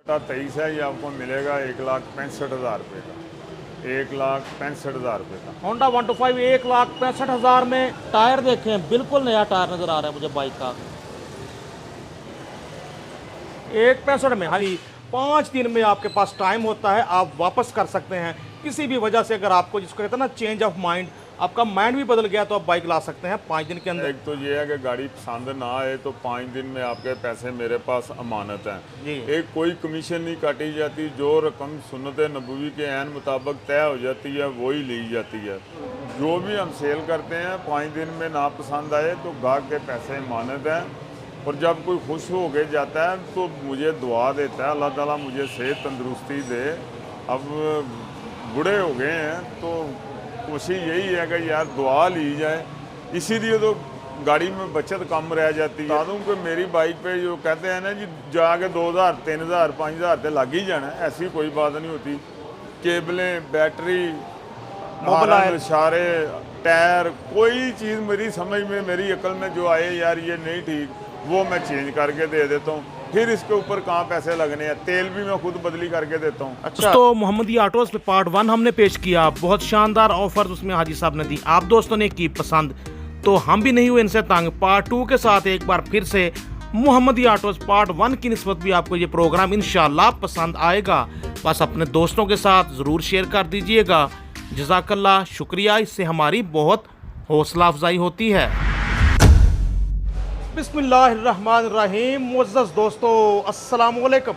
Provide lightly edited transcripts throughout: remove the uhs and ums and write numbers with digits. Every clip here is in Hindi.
23 है, ये आपको मिलेगा 1,65,000 रुपये का, 1,65,000 रुपये का। होंडा 125 1,65,000 में। टायर देखें, बिल्कुल नया टायर नज़र आ रहा है मुझे बाइक का। 1,65 में। हाँ जी, 5 दिन में आपके पास टाइम होता है, आप वापस कर सकते हैं किसी भी वजह से। अगर आपको जिसको कहते हैं ना चेंज ऑफ माइंड, आपका माइंड भी बदल गया तो आप बाइक ला सकते हैं 5 दिन के अंदर। एक तो ये है कि गाड़ी पसंद ना आए तो 5 दिन में आपके पैसे मेरे पास अमानत हैं। जी। एक कोई कमीशन नहीं काटी जाती, जो रकम सुन्नत नबवी के ऐन मुताबिक तय हो जाती है वही ली जाती है। जो भी हम सेल करते हैं 5 दिन में ना पसंद आए तो गाहक के पैसे अमानत हैं। और जब कोई खुश हो के जाता है तो मुझे दुआ देता है, अल्लाह ताला मुझे सेहत तंदुरुस्ती दे। अब बूढ़े हो गए हैं तो कोशिश यही है कि यार दुआ ली जाए, इसीलिए तो गाड़ी में बचत कम रह जाती है। बता दूँ कि मेरी बाइक पे जो कहते हैं ना जी जाके 2,000 3,000 5,000 तो लग ही जाना है, ऐसी कोई बात नहीं होती। केबलें, बैटरी, मोबाइल, इशारे, टायर, कोई चीज़ मेरी समझ में, मेरी अकल में जो आए यार ये नहीं ठीक, वो मैं चेंज करके दे देता हूँ। फिर इसके ऊपर कहाँ पैसे लगने हैं, तेल भी मैं खुद बदली करके देता हूँ। अच्छा, तो मोहम्मदी ऑटोज पे पार्ट 1 हमने पेश किया, बहुत शानदार ऑफर उसमें हाजी साहब ने दी, आप दोस्तों ने की पसंद, तो हम भी नहीं हुए इनसे तंग। पार्ट 2 के साथ एक बार फिर से मोहम्मदी ऑटोज पार्ट 1 की निस्बत भी आपको ये प्रोग्राम इंशाल्लाह पसंद आएगा। बस अपने दोस्तों के साथ ज़रूर शेयर कर दीजिएगा। जज़ाकल्लाह, शुक्रिया, इससे हमारी बहुत हौसला अफजाई होती है। बिस्मिल्लाहिर्रहमानिर्रहीम। मुअज़्ज़ज़ दोस्तों, अस्सलाम वालेकुम।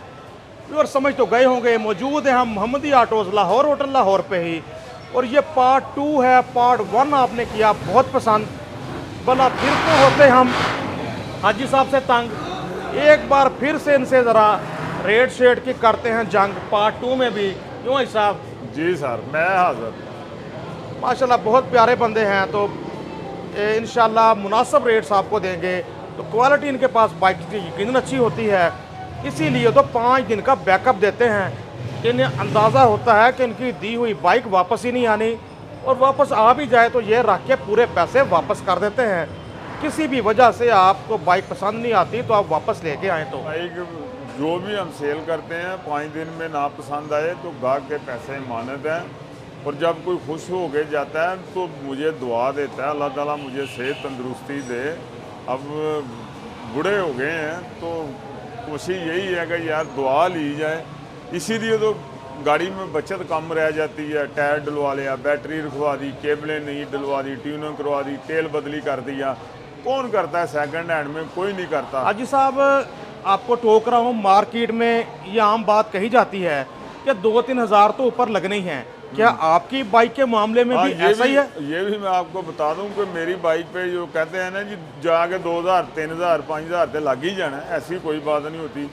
और समझ तो गए होंगे, मौजूद हैं हम मोहम्मदी ऑटोज़ लाहौर, होटल लाहौर पे ही। और ये पार्ट 2 है। पार्ट 1 आपने किया बहुत पसंद, भला फिर तो होते हम हाजी साहब से तंग। एक बार फिर से इनसे ज़रा रेट शेट की करते हैं जंग, पार्ट 2 में भी। क्यों हाजी साहब? जी सर, मैं हाज़िर। माशाल्लाह बहुत प्यारे बंदे हैं, तो इंशाल्लाह मुनासिब रेट्स आपको देंगे। तो क्वालिटी इनके पास बाइक की यकीनन अच्छी होती है, इसीलिए तो 5 दिन का बैकअप देते हैं। इन्हें अंदाज़ा होता है कि इनकी दी हुई बाइक वापस ही नहीं आनी, और वापस आ भी जाए तो ये रख के पूरे पैसे वापस कर देते हैं। किसी भी वजह से आपको बाइक पसंद नहीं आती तो आप वापस लेके आएँ। तो बाइक जो भी हम सेल करते हैं 5 दिन में ना पसंद आए तो गाहक के पैसे अमानत हैं। और जब कोई खुश हो के जाता है तो मुझे दुआ देता है, अल्लाह ताला मुझे सेहत तंदुरुस्ती दे। अब बूढ़े हो गए हैं तो कोशिश यही है कि यार दुआ ली जाए, इसीलिए तो गाड़ी में बचत कम रह जाती है। टायर डलवा लिया, बैटरी रखवा दी, केबलें नहीं डलवा दी, ट्यूनिंग करवा दी, तेल बदली कर दिया। कौन करता है सेकंड हैंड में? कोई नहीं करता। हाजी साहब, आपको टोक रहा हूँ, मार्केट में ये आम बात कही जाती है कि 2-3 हज़ार तो ऊपर लगने ही हैं। क्या आपकी बाइक के मामले में भी ऐसा ही है? ये भी मैं आपको बता दूं कि मेरी बाइक पे जो कहते हैं ना जी जाके 2,000 3,000 5,000 तो लग ही जाना है, ऐसी कोई बात नहीं होती।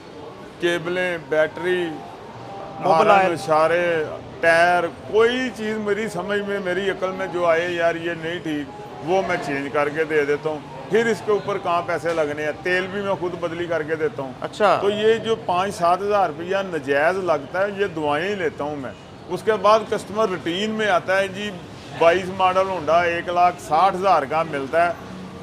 केबलें, बैटरी, मोबाइल, इशारे, टायर, कोई चीज़ मेरी समझ में, मेरी अकल में जो आए यार ये नहीं ठीक, वो मैं चेंज करके दे देता हूँ। फिर इसके ऊपर कहाँ पैसे लगने हैं, तेल भी मैं खुद बदली करके देता हूँ। अच्छा, तो ये जो 5-7 हज़ार रुपया नजायज़ लगता है, ये दुआएं ही लेता हूँ मैं। उसके बाद कस्टमर रूटीन में आता है जी 22 मॉडल होंडा 1,60,000 का मिलता है,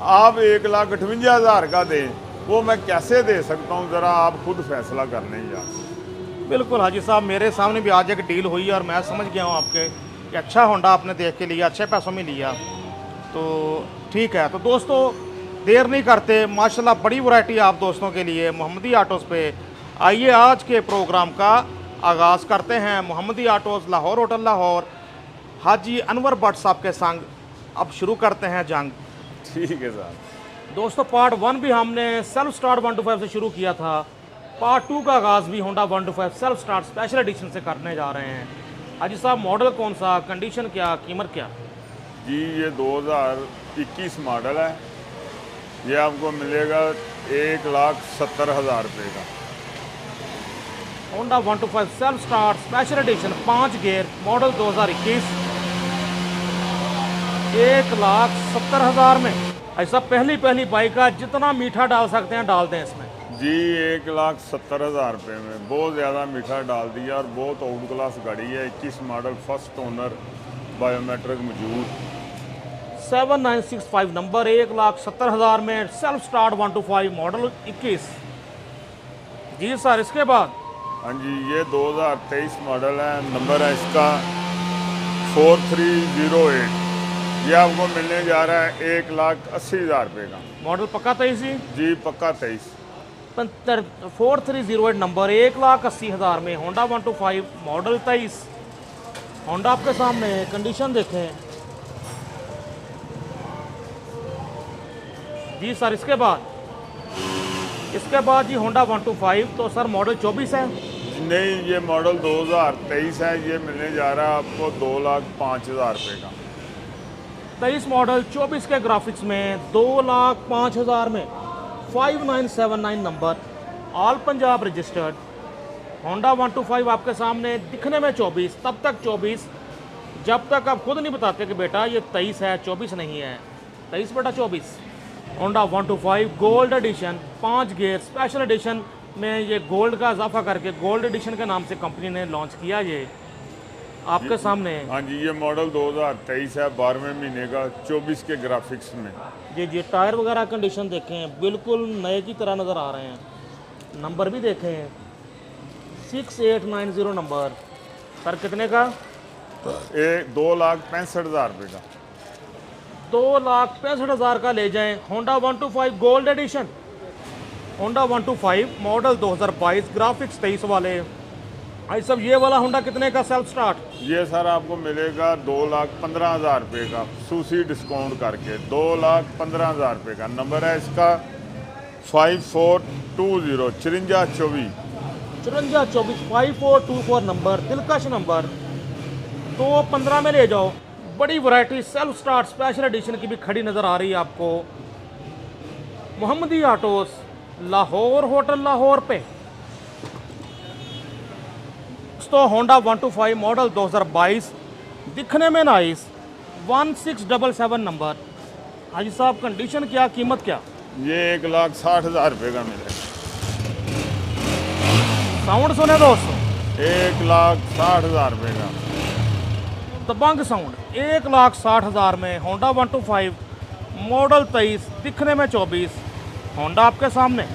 आप 1,58,000 का दें, वो मैं कैसे दे सकता हूँ? ज़रा आप खुद फैसला कर लें यार। बिल्कुल हाजी साहब, मेरे सामने भी आज एक डील हुई और मैं समझ गया हूँ आपके कि अच्छा होंडा आपने देख के लिया, अच्छे पैसों में लिया, तो ठीक है। तो दोस्तों देर नहीं करते, माशाल्लाह बड़ी वैरायटी आप दोस्तों के लिए मोहम्मदी ऑटोज़ पे। आइए आज के प्रोग्राम का आगाज़ करते हैं। मोहम्मदी ऑटोज़ लाहौर, होटल लाहौर, हाजी अनवर भट्ट साहब के संग अब शुरू करते हैं जंग। ठीक है सर। दोस्तों पार्ट 1 भी हमने सेल्फ स्टार्ट 125 से शुरू किया था, पार्ट 2 का आगाज़ भी Honda 125 self start special edition से करने जा रहे हैं। हाजी साहब मॉडल कौन सा, कंडीशन क्या, कीमत क्या? जी ये 2021 मॉडल है, ये आपको मिलेगा 1,70,000 रुपये का। Honda 125 self start special edition 5 gear model 2021, 1,70,000 में। ऐसा पहली बाइक का जितना मीठा डाल सकते हैं डाल दें इसमें। जी 1,70,000 रुपये में बहुत ज़्यादा मीठा डाल दिया और बहुत आउट क्लास गाड़ी है। 21 मॉडल, फर्स्ट ओनर, बायोमेट्रिक मौजूद, 7965 नंबर, 1,70,000 में सेल्फ स्टार्ट 125 मॉडल 21। जी सर, इसके बाद हाँ जी, ये 2023 मॉडल है, नंबर है इसका 4308। ये आपको मिलने जा रहा है 1,80,000 रुपये का। मॉडल पक्का 23 ही जी पक्का 23। 4308 नंबर 1,80,000 में होंडा 125 मॉडल 23। होंडा आपके सामने है, कंडीशन देखें जी सर। इसके बाद जी होंडा 125 तो सर मॉडल 24 है। नहीं, ये मॉडल 2023 है, ये मिलने जा रहा है आपको 2,05,000 रुपये का। 23 मॉडल 24 के ग्राफिक्स में 2,05,000 में 5979 number, all Punjab registered Honda 125 आपके सामने। दिखने में 24, तब तक 24 जब तक आप खुद नहीं बताते कि बेटा ये 23 है 24 नहीं है। 23 बेटा 24। Honda 125 gold edition 5 gear special edition में ये गोल्ड का इजाफा करके गोल्ड एडिशन के नाम से कंपनी ने लॉन्च किया। ये आपके सामने है। हाँ जी, ये मॉडल 2023 है, 12वें महीने का, 24 के ग्राफिक्स में। जी टायर वगैरह कंडीशन देखें बिल्कुल नए की तरह नज़र आ रहे हैं। नंबर भी देखें 6890 नंबर। सर कितने का? 2,65,000 रुपये का। 2,65,000 का ले जाएं। Honda 125 gold edition, Honda 125 model 2022 graphics 23 वाले। भाई सब ये वाला होंडा कितने का सेल्फ स्टार्ट? ये सर आपको मिलेगा 2,15,000 रुपये का, सूसी डिस्काउंट करके 2,15,000 रुपये का। नंबर है इसका 5420 5424 5424 5424 नंबर, दिलकश नंबर। तो 15 में ले जाओ। बड़ी variety self start special edition की भी खड़ी नज़र आ रही है आपको। मोहम्मदी ऑटोस लाहौर, होटल लाहौर पे। तो होंडा 125 मॉडल 2022 दिखने में नाइस 1677 नंबर। हाजी साहब कंडीशन क्या, कीमत क्या? ये 1,60,000 रुपये का मिलेगा। साउंड सुने दोस्तों, 1,60,000 रुपये का दबंग साउंड। 1,60,000 में होंडा 125 मॉडल 23 दिखने में 24। होंडा आपके सामने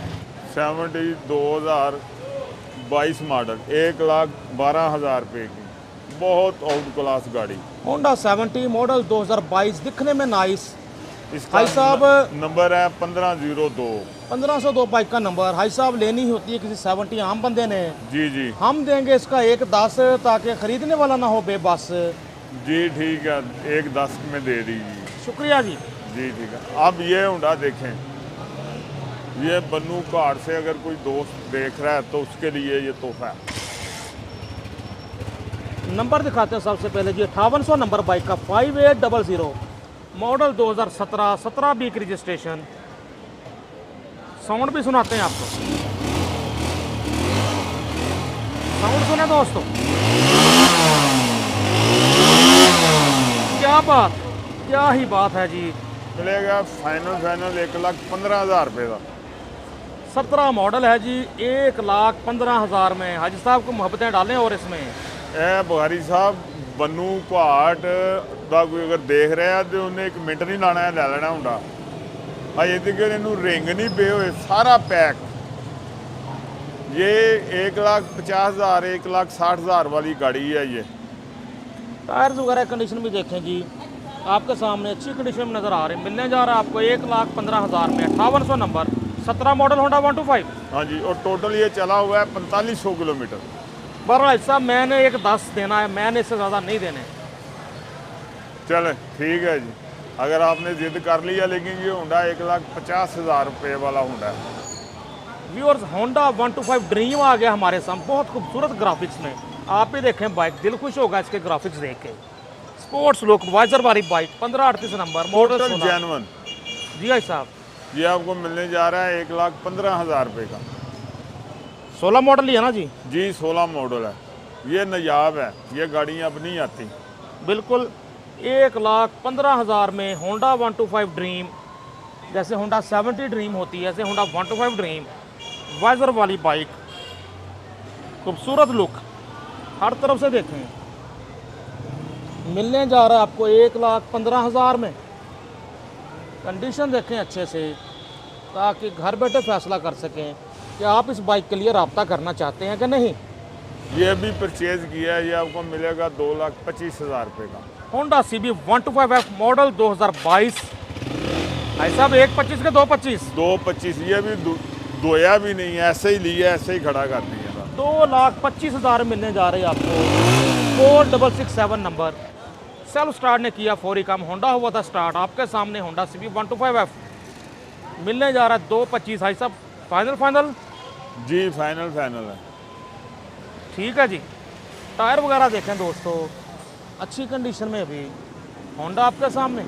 2022 मॉडल 1,12,000 रुपये की, बहुत आउट क्लास गाड़ी। होंडा 70 मॉडल 2022 दिखने में नाइस। इसका भाई साहब नंबर है 1502। 1502 बाइक का नंबर। भाई साहब लेनी होती है किसी 70 आम बंदे ने, जी जी हम देंगे इसका 1,10 ताकि खरीदने वाला ना हो बेबस। जी ठीक है, 1,10 में दे दीजिए। शुक्रिया जी। जी ठीक है। अब ये होंडा देखें, ये बन्नू घाट से अगर कोई दोस्त देख रहा है तो उसके लिए ये तोहफा है। नंबर दिखाते हैं सबसे पहले जी। 5800 नंबर बाइक का 5800 मॉडल 2017 17 की रजिस्ट्रेशन। साउंड भी सुनाते हैं आपको, साउंड सुने दोस्तों। क्या बात, क्या ही बात है जी। मिलेगा फाइनल 1,15,000 रुपये का। 17 मॉडल है जी 1,15,000 में। हाजी साहब को मोहब्बतें डालें और इसमें ए बुखारी साहब बन्नू घाट ਦਾ ਕੋਈ ਅਗਰ ਦੇਖ ਰਿਹਾ ਤੇ ਉਹਨੇ 1 ਮਿੰਟ ਨਹੀਂ ਲਾਣਾ ਹੈ, ਲੈ ਲੈਣਾ ਹੁੰਦਾ। ਅਜੇ ਤੱਕ ਇਹਨੂੰ ਰਿੰਗ ਨਹੀਂ ਪਏ ਹੋਏ, ਸਾਰਾ ਪੈਕ। ये 1,50,000 1,60,000 वाली गाड़ी है ये। टायर्स वगैरह कंडीशन भी देखें जी आपके सामने अच्छी कंडीशन में नज़र आ रहे हैं। मिलने जा रहा है आपको 1,15,000 में। 5800 नंबर 17 मॉडल होंडा 125। हाँ जी, और टोटल ये चला हुआ है 4500 किलोमीटर। बहरहाल साहब मैंने 1,10 देना है, मैंने इससे ज़्यादा नहीं देने। चले ठीक है जी, अगर आपने जिद कर लिया, लेकिन ये होंडा 1,50,000 रुपये वाला होंडा है। व्यूअर्स होंडा 125 ड्रीम आ गया हमारे सामने, बहुत खूबसूरत ग्राफिक्स में। आप भी देखें बाइक, दिल खुश होगा इसके ग्राफिक्स देख के। स्पोर्ट्स लुक वाइजर वाली बाइक 1538 नंबर मॉडल जेन्युइन। जी भाई साहब, ये आपको मिलने जा रहा है 1,15,000 रुपये का। 16 मॉडल ही है ना जी? जी 16 मॉडल है। ये नायाब है, ये गाड़ियाँ अब नहीं आती। बिल्कुल 1,15,000 में होंडा 125 ड्रीम, जैसे होंडा 70 ड्रीम होती है ऐसे होंडा 125 ड्रीम वाइजर वाली बाइक। खूबसूरत लुक हर तरफ से देखें। मिलने जा रहा है आपको 1,15,000 में। कंडीशन देखें अच्छे से ताकि घर बैठे फैसला कर सकें कि आप इस बाइक के लिए रब्ता करना चाहते हैं कि नहीं। ये भी परचेज किया है, ये आपको मिलेगा 2,25,000 रुपये का। Honda CB 125F model 2022। भाई साहब 1.25 के 2.25। 2,25,000 ये भी धोया भी नहीं है, ऐसे ही लिया, ऐसे ही खड़ा कर दिया था। 2,25,000 मिलने जा रही है आपको। 4667 नंबर, सेल्फ स्टार्ट ने किया, फौरी काम, होंडा हुआ था स्टार्ट। आपके सामने होंडा CB 125F मिलने जा रहा है 2.25। भाई साहब फाइनल जी फाइनल है। ठीक है जी। टायर वगैरह देखें दोस्तों, अच्छी कंडीशन में अभी होंडा आपके सामने।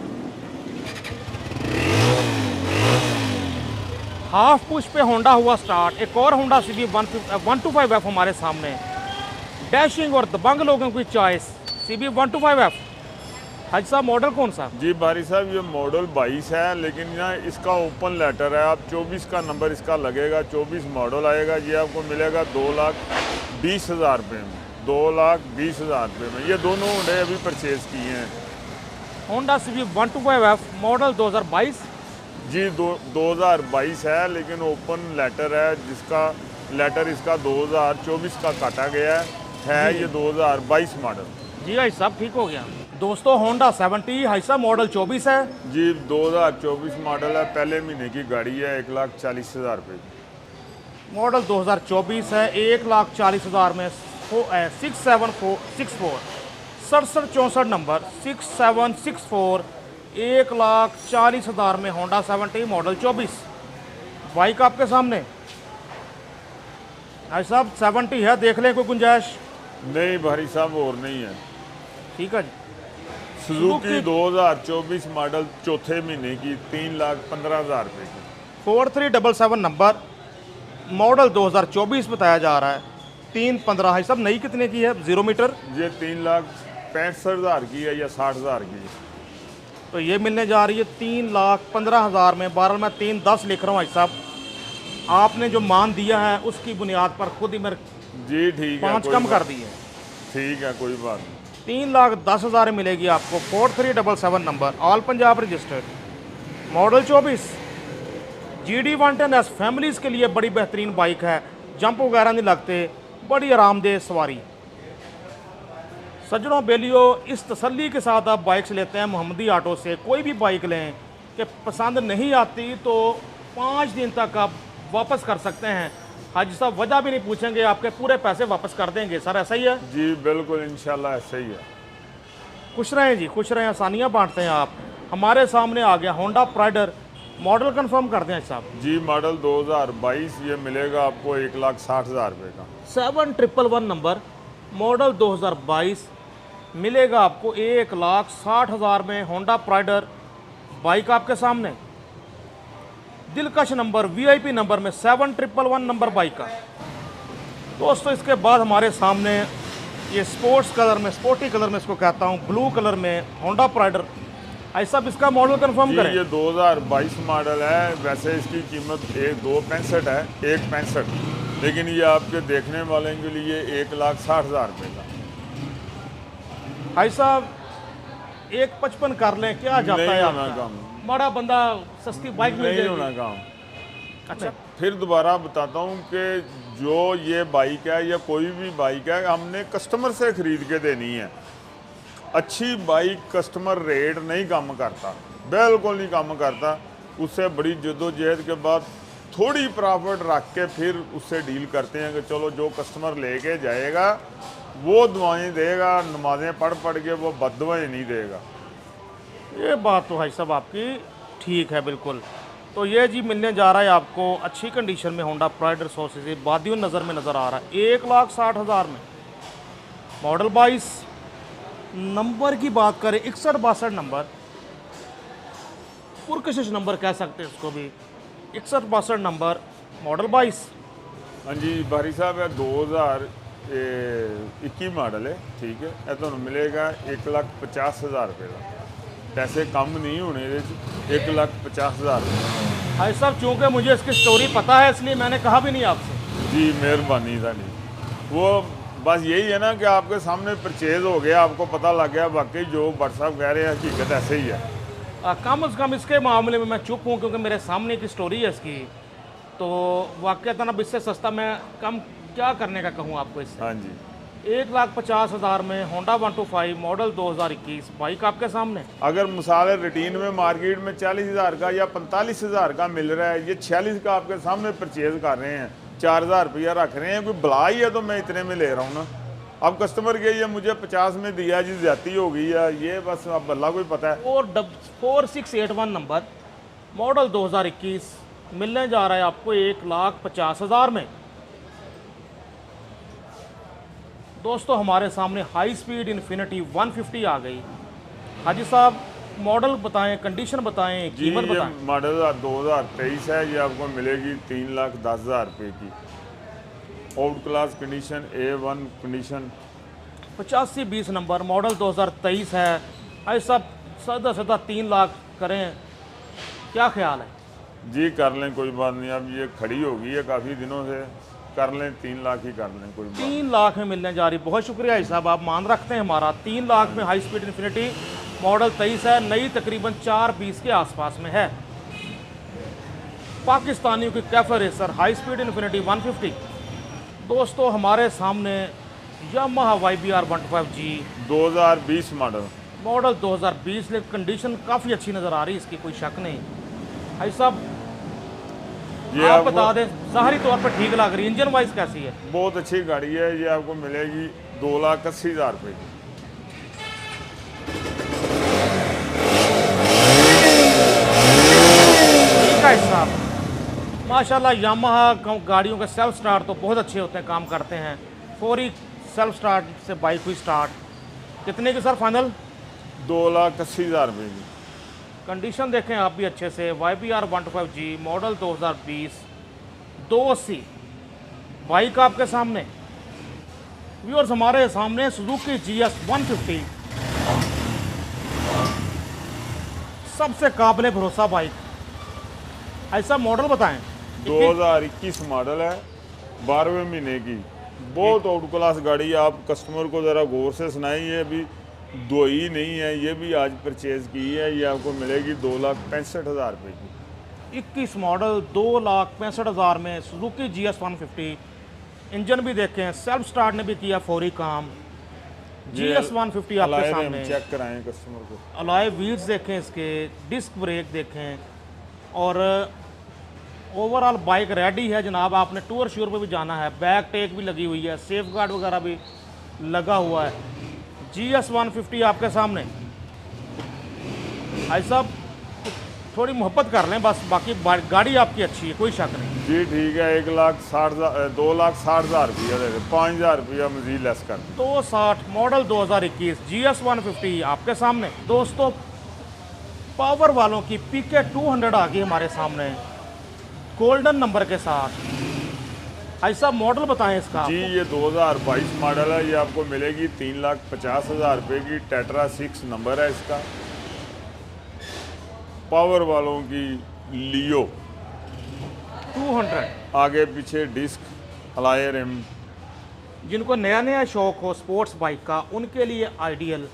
हाफ पुश पे होंडा हुआ स्टार्ट। एक और होंडा CB 125F हमारे सामने। डैशिंग और दबंग लोगों की चॉइस CB 125F। हाजी साहब मॉडल कौन सा? जी बारी साहब ये मॉडल 22 है, लेकिन ना इसका ओपन लेटर है। आप 24 का नंबर इसका लगेगा, 24 मॉडल आएगा। ये आपको मिलेगा 2,20,000 रुपये में। 2,20,000 रुपये में ये दोनों होंडे अभी परचेज किए हैं। Honda CB 125F model 2022। जी 2022 है, लेकिन ओपन लेटर है, जिसका लेटर इसका 2024 का काटा गया है। ये 2022 मॉडल। जी भाई साहब ठीक हो गया। दोस्तों होंडा 70 हाई साहब मॉडल 24 है। जी 2024 मॉडल है, पहले महीने की गाड़ी है। 1,40,000 रुपये की मॉडल 2024 है। 1,40,000 में 6764 6764 नंबर 6764। 1,40,000 में होंडा 70 मॉडल 24 बाइक आपके सामने। भाई साहब 70 है, देख लें कोई गुंजाइश? नहीं भारी साहब और नहीं है। ठीक है जी। सुजुकी 2024 मॉडल चौथे महीने की 3,15,000 रुपये की 4377 नंबर मॉडल 2024 बताया जा रहा है। 315 है सब। नई कितने की है 0 मीटर? ये 3,65,000 की है या 60,000 की है। तो ये मिलने जा रही है 3,15,000 में। 12 में 3,10 लिख रहा हूँ भाई साहब। आपने जो मान दिया है उसकी बुनियाद पर खुद ही मेरे जी ठीक है, 5 कोई कम बात- कर दिए। ठीक है कोई बात नहीं। 3,10,000 मिलेगी आपको। 4377 number all Punjab registered model 24। GD 110S families के लिए बड़ी बेहतरीन बाइक है। जंप वगैरह नहीं लगते, बड़ी आरामदेह सवारी। सज्जनों बेलियो, इस तसल्ली के साथ आप बाइक्स लेते हैं मोहम्मदी ऑटो से, कोई भी बाइक लें कि पसंद नहीं आती तो 5 दिन तक आप वापस कर सकते हैं। हाजी साहब वजह भी नहीं पूछेंगे, आपके पूरे पैसे वापस कर देंगे। सर ऐसा ही है? जी बिल्कुल इंशाल्लाह ऐसे ही है। खुश रहें जी, खुश रहें, आसानियाँ बांटते हैं आप। हमारे सामने आ गया होंडा प्राइडर मॉडल, कंफर्म कर दें साहब। जी मॉडल 2022 ये मिलेगा आपको 1,60,000 रुपये का। 7111 नंबर मॉडल 2022 मिलेगा आपको 1,60,000 में। होंडा प्राइडर बाइक आपके सामने। दिलकश नंबर VIP नंबर में 7111 नंबर बाइक का। दोस्तों इसके बाद हमारे सामने ये स्पोर्ट्स कलर में, स्पोर्टी कलर में इसको कहता हूँ, ब्लू कलर में होंडा प्राइडर। ऐसा इसका मॉडल कंफर्म करें। ये 2022 मॉडल है। वैसे इसकी कीमत 2,65,000 है, 1,65,000, लेकिन ये आपके देखने वाले के लिए 1,60,000 रुपये का। भाई साहब 1,55 कर लें, क्या जाता नहीं है होना आपका? काम, बड़ा बंदा सस्ती बाइक मिल नहीं जाएगी। होना काम। अच्छा फिर दोबारा बताता हूँ कि जो ये बाइक है या कोई भी बाइक है, हमने कस्टमर से ख़रीद के देनी है। अच्छी बाइक कस्टमर रेट नहीं कम करता, बिल्कुल नहीं कम करता। उससे बड़ी जद्दोजहद के बाद थोड़ी प्रॉफिट रख के फिर उससे डील करते हैं कि चलो जो कस्टमर लेके जाएगा वो दुआएं देगा, नमाजें पढ़ पढ़ के वो बददुआएं नहीं देगा। ये बात तो भाई साहब आपकी ठीक है बिल्कुल। तो ये जी मिलने जा रहा है आपको अच्छी कंडीशन में होंडा प्राइडर 100 सीसी बादियों नज़र में नज़र आ रहा है 1,60,000 में। मॉडल 22 नंबर की बात करें 6162 नंबर, पुरकशिश नंबर कह सकते हैं इसको भी। 6162 नंबर मॉडल 22। हाँ जी बारी साहब है 2021 मॉडल है। ठीक है, ये तो मिलेगा 1,50,000 रुपये का। पैसे कम नहीं होने, 1,50,000 रुपये। भाई साहब चूँकि मुझे इसकी स्टोरी पता है इसलिए मैंने कहा भी नहीं आपसे। जी मेहरबानी था नहीं, वो बस यही है ना कि आपके सामने परचेज हो गया, आपको पता लग गया वाकई जो भट्ट साहब कह रहे हैं हकीकत ऐसे ही है। कम अज़ कम इसके मामले में मैं चुप हूँ क्योंकि मेरे सामने की स्टोरी है इसकी। तो वाकई अब इससे सस्ता मैं कम क्या करने का कहूँ आपको इससे। हाँ जी। 1,50,000 में होंडा 125 मॉडल 2021 बाइक आपके सामने। अगर मिसाल रूटीन में मार्केट में 40,000 का या 45,000 का मिल रहा है, ये 46 का आपके सामने परचेज कर रहे हैं, 4,000 रुपया रख रहे हैं, कोई बला ही है तो मैं इतने में ले रहा हूँ ना। अब कस्टमर के ये मुझे 50 में दिया जी, ज्यादा हो गई है, ये बस अब अल्लाह को ही पता है। और 4681 नंबर मॉडल 2021 मिलने जा रहा है आपको 1,50,000 में। दोस्तों हमारे सामने हाई स्पीड इन्फिनिटी 150 आ गई। हाजी साहब मॉडल बताएं, कंडीशन बताएं, जी कीमत ये बताएं। मॉडल 2023 है, ये आपको मिलेगी 3,10,000 रुपये की। Out class condition, A1 condition. 8520 number model 2023 है। ऐसा सीधा सीधा 3 लाख करें, क्या ख्याल है? जी कर लें, कोई बात नहीं। अब ये खड़ी हो गई है काफ़ी दिनों से, कर लें 3 लाख ही कर लें, कोई बात 3 लाख में मिलने जा रही। बहुत शुक्रिया भाई साहब, आप मान रखते हैं हमारा। 3 लाख में हाई स्पीड इन्फिनिटी मॉडल 23 है, नई तकरीबन 420 के आसपास में है। पाकिस्तानियों की cafe racer high speed infinity 150। दोस्तों हमारे सामने Yamaha YBR 125G 2020 model. Model 2020, लेकिन कंडीशन काफ़ी अच्छी नज़र आ रही है, इसकी कोई शक नहीं। भाई साहब ये आप आपको बता दें, ज़ाहरी तौर पर ठीक लग रही है, इंजन वाइज कैसी है? बहुत अच्छी गाड़ी है, ये आपको मिलेगी 2,80,000 रुपये की। ठीक है साहब, माशाल्लाह यामाहा गाड़ियों के सेल्फ स्टार्ट तो बहुत अच्छे होते हैं, काम करते हैं। फौरी सेल्फ स्टार्ट से बाइक हुई स्टार्ट। कितने की सर फाइनल? 2,80,000 रुपये की। कंडीशन देखें आप भी अच्छे से। YBR 125G मॉडल 2020 280 बाइक आपके सामने। व्यूअर्स हमारे सामने सुजुकी GS 150 सबसे काबिल भरोसा बाइक। ऐसा मॉडल बताएं। 2021 मॉडल है, 12वें महीने की। बहुत आउट क्लास गाड़ी है। आप कस्टमर को ज़रा गौर से सुनाएं, ये अभी दो ही नहीं है, ये भी आज परचेज की है। ये आपको मिलेगी 2,65,000 रुपये की। 21 मॉडल 2,65,000 में सुजुकी GS 150। इंजन भी देखें, सेल्फ स्टार्ट ने भी किया फौरी काम। GS 150 आपके अलाय सामने। हम चेक कराएं कस्टमर को। अलॉय व्हील्स देखें, इसके डिस्क ब्रेक देखें, और ओवरऑल बाइक रेडी है जनाब। आपने टूर श्योर पे भी जाना है, बैक टेक भी लगी हुई है, सेफ गार्ड वगैरह भी लगा हुआ है। GS 150 आपके सामने। भाई साहब थोड़ी मोहब्बत कर लें बस, बाकी गाड़ी आपकी अच्छी है, कोई शक नहीं। जी ठीक है, 2,60,000 रुपया दे दे, 5,000 रुपया मजीद लेस कर दें। 260 मॉडल 2021 GS 150 आपके सामने। दोस्तों पावर वालों की PK 200 आ गई हमारे सामने गोल्डन नंबर के साथ। ऐसा मॉडल बताएं इसका। जी ये 2022 मॉडल है, ये आपको मिलेगी 3,50,000 रुपये की। टेट्रा 6 नंबर है इसका। पावर वालों की लियो 200। आगे पीछे डिस्क, अलाय रिम। जिनको नया नया शौक हो स्पोर्ट्स बाइक का, उनके लिए आइडियल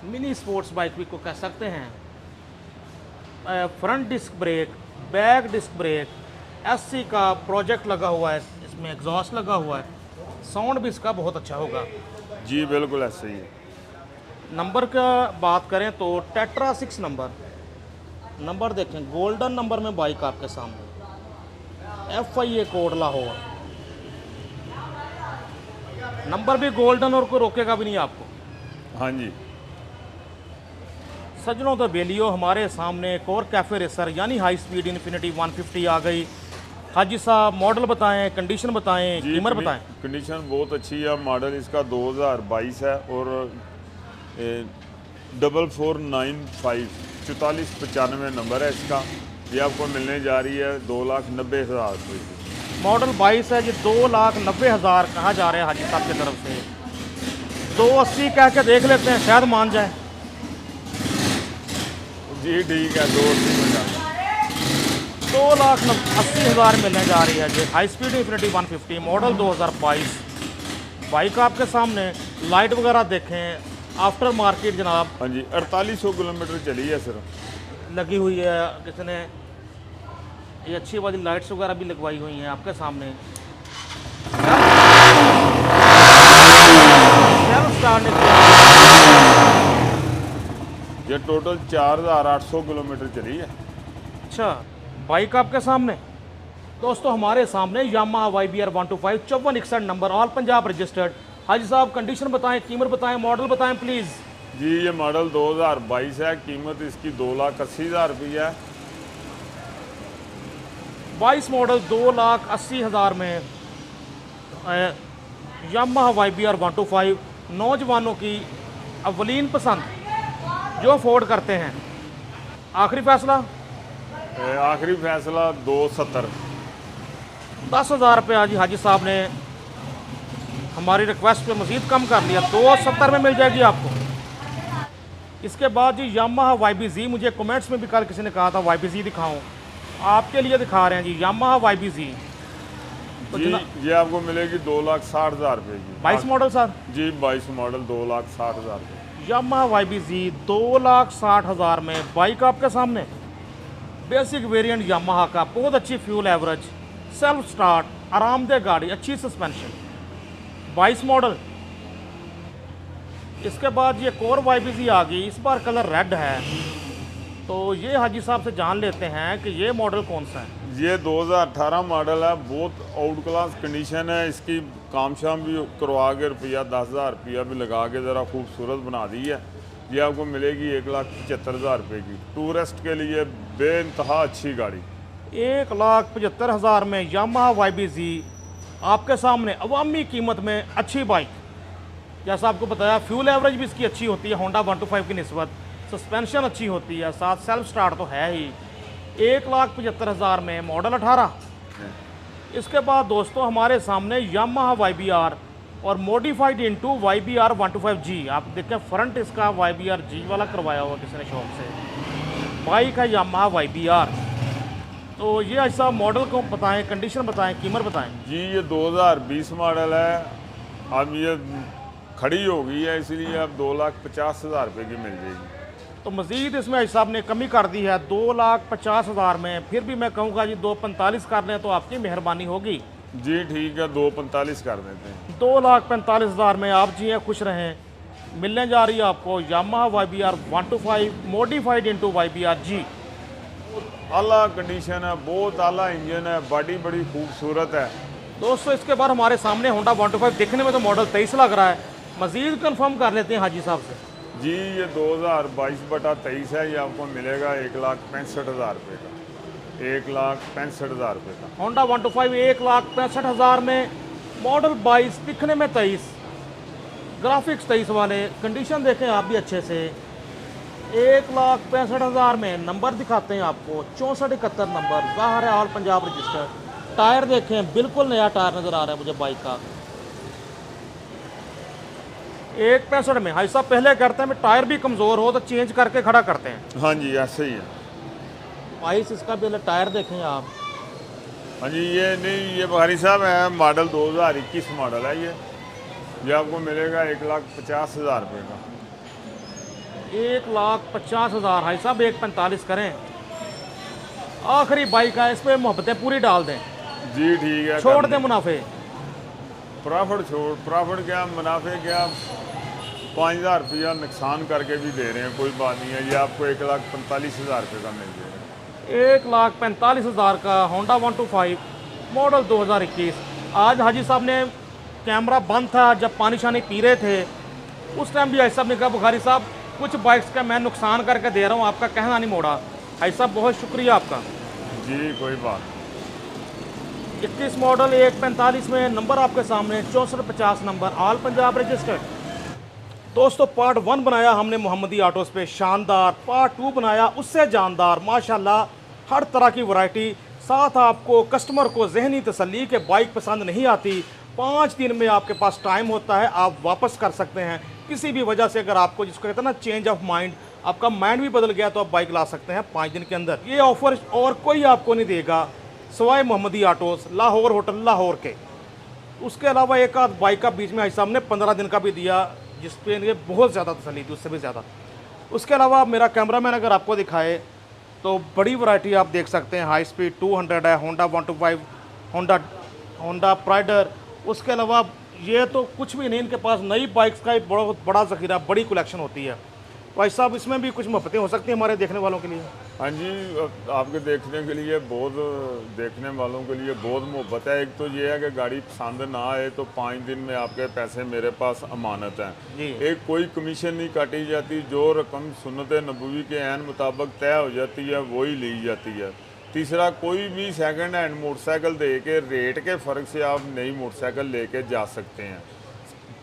मिनी स्पोर्ट्स बाइक भी को कह सकते हैं। Front disc brake, back disc brake, SC का प्रोजेक्ट लगा हुआ है, इसमें एग्जॉस्ट लगा हुआ है, साउंड भी इसका बहुत अच्छा होगा। जी बिल्कुल ऐसे ही है। नंबर का बात करें तो टेट्रा 6 नंबर देखें, गोल्डन नंबर में बाइक आपके सामने। FIA कोड लाहौर, नंबर भी गोल्डन और कोई रोकेगा भी नहीं आपको। हाँ जी। सज्जनों तो बेलियो हमारे सामने एक और कैफे रेसर यानी हाई स्पीड इन्फिनिटी 150 आ गई। हाजी साहब मॉडल बताएं, कंडीशन बताएं, जी कीमत बताएं। कंडीशन बहुत अच्छी है। मॉडल इसका 2022 है और 4495 4495 नंबर है इसका। ये आपको मिलने जा रही है 2,90,000 रुपये की। मॉडल 22 है जी, 2,90,000 कहा जा रहा है हाजी साहब की तरफ से। 280 कह के देख लेते हैं, शायद मान जाए। जी ठीक है, 280 में जाना। 2,80,000 मिलने जा रही है जी high speed infinity 150 model 2022। Bike आपके सामने। लाइट वगैरह देखें, आफ्टर मार्केट जनाब। हाँ जी 4800 किलोमीटर चली है सिर्फ। लगी हुई है, किसने ये अच्छी वाली लाइट्स वगैरह भी लगवाई हुई हैं आपके सामने। ये टोटल 4800 किलोमीटर चली है। अच्छा, बाइक आपके सामने दोस्तों, हमारे सामने Yamaha YBR 125 5461 number, all Punjab registered. हाजी साहब कंडीशन बताएं, कीमत बताएं, मॉडल बताएं प्लीज़। जी ये मॉडल 2022 है, कीमत इसकी 2,80,000 रुपया है। 22 मॉडल 2,80,000 में यामाहा YBR 125, नौजवानों की अवलीन पसंद जो अफोर्ड करते हैं। आखिरी फैसला आखिरी फैसला 270। 10,000 रुपये जी हाजी साहब ने हमारी रिक्वेस्ट पे मज़ीद कम कर लिया, 270 में मिल जाएगी आपको। इसके बाद जी यामाहा YBZ, मुझे कमेंट्स में भी कल किसी ने कहा था YBZ दिखाऊं, आपके लिए दिखा रहे हैं जी यामाहा YBZ। तो जी ये आपको मिलेगी 2,60,000 रुपये की। 22 मॉडल सर जी 22 मॉडल 2,60,000 रुपये। यामाहा YBZ 2,60,000 में बाइक आपके सामने। बेसिक वेरिएंट यामाहा का, बहुत अच्छी फ्यूल एवरेज, सेल्फ स्टार्ट, आरामदेह गाड़ी, अच्छी सस्पेंशन, 22 मॉडल। इसके बाद ये कोर YBZ आ गई, इस बार कलर रेड है। तो ये हाजी साहब से जान लेते हैं कि ये मॉडल कौन सा है। ये 2018 मॉडल है, बहुत आउट क्लास कंडीशन है इसकी। काम शाम भी करवा के रुपया 10,000 रुपया भी लगा के ज़रा खूबसूरत बना दी है। ये आपको मिलेगी 1,75,000 रुपये की। टूरिस्ट के लिए बेइंतहा अच्छी गाड़ी। 1,75,000 में यामाहा YBZ आपके सामने अवामी कीमत में अच्छी बाइक। जैसा आपको बताया फ्यूल एवरेज भी इसकी अच्छी होती है होंडा 125 की निस्बत, सस्पेंशन अच्छी होती है, साथ सेल्फ स्टार्ट तो है ही। 1,75,000 में मॉडल 18। इसके बाद दोस्तों हमारे सामने यामाहा YBR और मॉडिफाइड इनटू YBR 125G। आप देखें फ्रंट इसका YBR G वाला करवाया हुआ किसी ने शॉप से। बाइक है यामाहा YBR। तो ये ऐसा मॉडल को बताएं, कंडीशन बताएं, कीमत बताएं। जी ये 2020 मॉडल है, अब ये खड़ी हो गई है इसलिए अब 2,50,000 रुपये की मिल जाएगी। तो मज़ीद इसमें साहब ने कमी कर दी है 2,50,000 में। फिर भी मैं कहूँगा जी 2,45 कर लें तो आपकी मेहरबानी होगी। जी ठीक है, 2,45 कर देते हैं। 2,45,000 में आप जी हैं, खुश रहें। मिलने जा रही है आपको Yamaha YBR 125 modified into YBR G। आला कंडीशन है, बहुत आला इंजन है, बॉडी बड़ी खूबसूरत है। दोस्तों इसके बाद हमारे सामने होंडा 125, देखने में तो मॉडल 23 लग रहा है। मज़ीद कंफर्म कर लेते हैं हाजी साहब से। जी ये 2022/23 है, ये आपको मिलेगा 1,65,000 रुपये का। 1,65,000 रुपये का होंडा 125 1,65,000 में, मॉडल 22, दिखने में 23, ग्राफिक्स 23 वाले। कंडीशन देखें आप भी अच्छे से। 1,65,000 में नंबर दिखाते हैं आपको, 6471 नंबर, बाहर है ऑल पंजाब रजिस्टर्ड। टायर देखें, बिल्कुल नया टायर नज़र आ रहा है मुझे बाइक का। 1,65 में हाई साहब पहले करते हैं टायर भी कमज़ोर हो तो चेंज करके खड़ा करते हैं। हाँ जी ऐसे ही है। 22 इसका पहले टायर देखें आप। हाँ जी ये नहीं, ये बुखारी साहब है, मॉडल 2021 मॉडल है ये आपको मिलेगा 1,50,000 रुपये का। 1,50,000 हाई साहब 1,45 करें। आखिरी बाइक है, इस पर मोहब्बतें पूरी डाल दें। जी ठीक है, छोड़ दें मुनाफे। प्रॉफिट क्या, मुनाफे क्या, 5,000 रुपया नुकसान करके भी दे रहे हैं, कोई बात नहीं है। ये आपको 1,45,000 रुपये का मिल जाएगा। 1,45,000 का होंडा 125 मॉडल 2021। आज हाजी साहब ने कैमरा बंद था, जब पानी शानी पी रहे थे उस टाइम भी हाजी साहब ने कहा बुखारी साहब कुछ बाइक्स का मैं नुकसान करके दे रहा हूँ, आपका कहना नहीं मोड़ा। हाजी साहब बहुत शुक्रिया आपका। जी कोई बात। 21 मॉडल 1,45 में, नंबर आपके सामने 6450 नंबर, ऑल पंजाब रजिस्टर्ड। दोस्तों पार्ट 1 बनाया हमने मोहम्मदी ऑटोज़ पे, शानदार। पार्ट 2 बनाया उससे जानदार, माशाल्लाह हर तरह की वैरायटी। साथ आपको कस्टमर को जहनी तसल्ली के बाइक पसंद नहीं आती, 5 दिन में आपके पास टाइम होता है, आप वापस कर सकते हैं। किसी भी वजह से अगर आपको जिसको कहते हैं ना चेंज ऑफ माइंड, आपका माइंड भी बदल गया तो आप बाइक ला सकते हैं 5 दिन के अंदर। ये ऑफर और कोई आपको नहीं देगा सवाए मोहम्मदी ऑटोज़, लाहौर होटल लाहौर के। उसके अलावा एक आध बाइक का बीच में हाई साहब ने 15 दिन का भी दिया, जिस पे ये बहुत ज़्यादा तसल्ली थी, उससे भी ज़्यादा। उसके अलावा मेरा कैमरामैन अगर आपको दिखाए तो बड़ी वैरायटी आप देख सकते हैं। हाई स्पीड 200 है, होंडा 125, होंडा प्राइडर। उसके अलावा ये तो कुछ भी नहीं, इनके पास नई बाइक्स का एक बहुत बड़ा ज़ख़ीरा, बड़ी कलेक्शन होती है। भाई साहब इसमें भी कुछ मोहब्बतें हो सकती हैं हमारे देखने वालों के लिए? हाँ जी, आपके देखने के लिए बहुत, देखने वालों के लिए बहुत मोहब्बत है। एक तो ये है कि गाड़ी पसंद ना आए तो 5 दिन में आपके पैसे मेरे पास अमानत हैं। जी। एक कोई कमीशन नहीं काटी जाती, जो रकम सुन्नत नबवी के ऐन मुताबिक तय हो जाती है वही ली जाती है। तीसरा, कोई भी सेकंड हैंड मोटरसाइकिल दे के रेट के फ़र्क से आप नई मोटरसाइकिल लेके जा सकते हैं।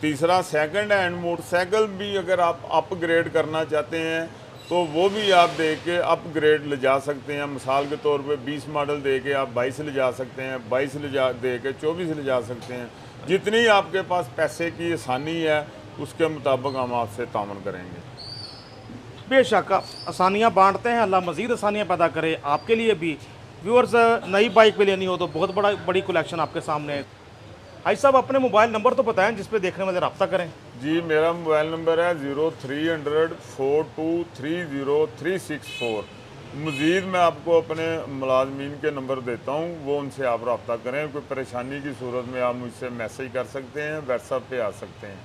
तीसरा, सेकंड हैंड मोटरसाइकिल भी अगर आप अपग्रेड करना चाहते हैं तो वो भी आप दे के अपग्रेड ले जा सकते हैं। मिसाल के तौर पे 20 मॉडल दे के आप 22 ले जा सकते हैं, 22 दे के 24 ले जा सकते हैं। जितनी आपके पास पैसे की आसानी है उसके मुताबिक हम आपसे तामन करेंगे। बेशक आप आसानियाँ बांटते हैं, अल्लाह मज़ीद आसानियाँ पैदा करे आपके लिए भी। व्यूअर्स, नई बाइक पे लेनी हो तो बहुत बड़ी कलेक्शन आपके सामने है। भाई साहब अपने मोबाइल नंबर तो बताएं जिस पे देखने वाले रब्ता करें। जी, मेरा मोबाइल नंबर है 0300 4230364। मज़ीद मैं आपको अपने मुलाजमीन के नंबर देता हूँ, वो उनसे आप रब्ता करें। कोई परेशानी की सूरत में आप मुझसे मैसेज कर सकते हैं, व्हाट्सएप पे आ सकते हैं।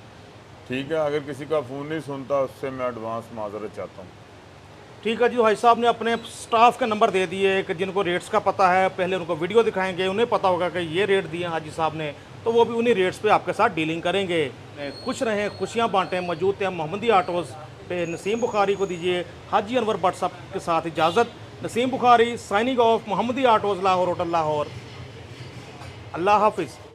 ठीक है, अगर किसी का फ़ोन नहीं सुनता उससे मैं एडवांस माजरत चाहता हूँ। ठीक है जी, भाई साहब ने अपने स्टाफ के नंबर दे दिए कि जिनको रेट्स का पता है, पहले उनको वीडियो दिखाएंगे, उन्हें पता होगा कि ये रेट दिए हाजी साहब ने, तो वो भी उन्हीं रेट्स पे आपके साथ डीलिंग करेंगे। खुश रहें, खुशियाँ बांटें। मौजूद थे मोहम्मदी ऑटोज़ पे नसीम बुखारी को दीजिए हाजी अनवर भट्ट साहब के साथ इजाज़त। नसीम बुखारी साइनिंग ऑफ, मोहम्मदी ऑटोज़ लाहौर, होटल लाहौर। अल्लाह हाफिज़।